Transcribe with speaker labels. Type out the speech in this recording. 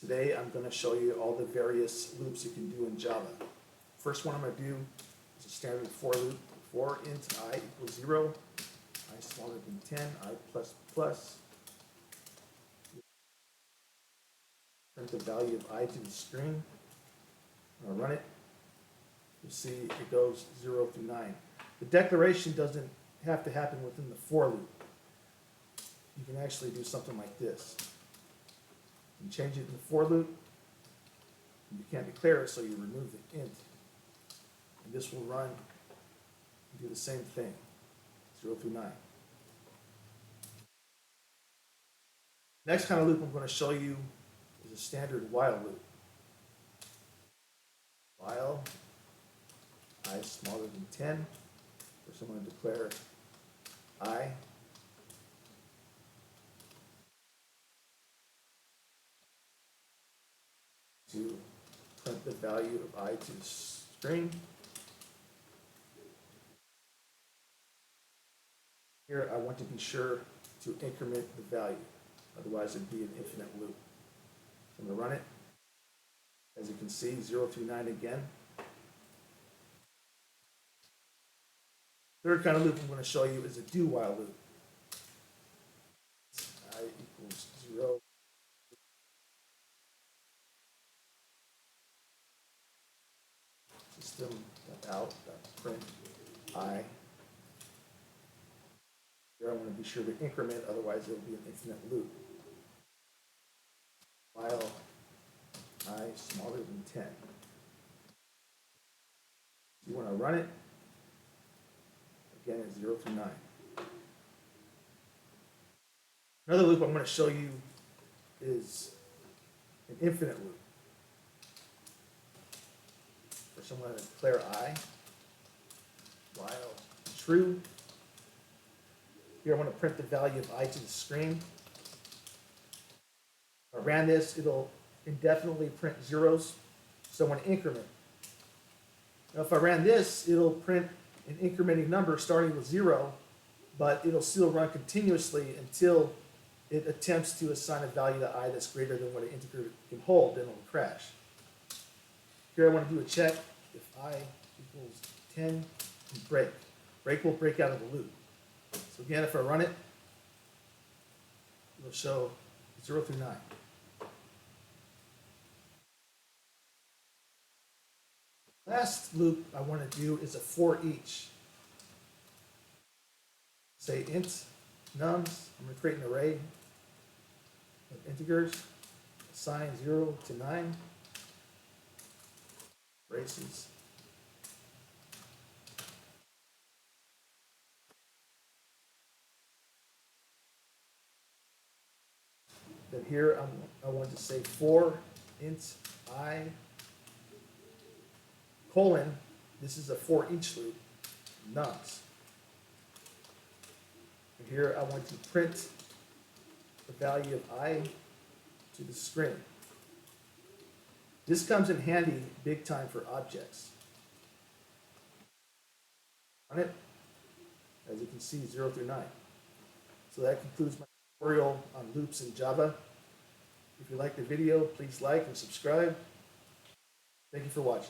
Speaker 1: Today I'm going to show you all the various loops you can do in Java. First one I'm going to do is a standard for loop. For int I equals 0, I smaller than 10, I plus plus. Print the value of I to the string. I'm going to run it. You'll see it goes 0 through 9. The declaration doesn't have to happen within the for loop. You can actually do something like this. You change it in the for loop. You can't declare it, so you remove the int. And this will run and do the same thing, 0 through 9. Next kind of loop I'm going to show you is a standard while loop. While I is smaller than 10. First I'm going to declare I. To print the value of I to the string. Here I want to be sure to increment the value, otherwise it'd be an infinite loop. So I'm going to run it. As you can see, 0 through 9 again. Third kind of loop I'm going to show you is a do while loop. I equals 0. System.out, print I. Here I want to be sure to increment, otherwise it will be an infinite loop. While I smaller than 10. You want to run it. Again, it's 0 through 9. Another loop I'm going to show you is an infinite loop. First I'm going to declare I, while true. Here I want to print the value of I to the string. If I ran this, it'll indefinitely print zeros, so I want to increment. Now if I ran this, it'll print an incrementing number starting with 0, but it'll still run continuously until it attempts to assign a value to I that's greater than what an integer can hold, then it'll crash. Here I want to do a check. If I equals 10, and break. Break will break out of the loop. So again, if I run it, it'll show 0 through 9. Last loop I want to do is a for each. Say int nums, I'm going to create an array of integers, assign 0 to 9, braces. Then here I want to say for int I colon, this is a for each loop, nums. And here I want to print the value of I to the string. This comes in handy big time for objects. On it, as you can see, 0 through 9. So that concludes my tutorial on loops in Java. If you like the video, please like and subscribe. Thank you for watching.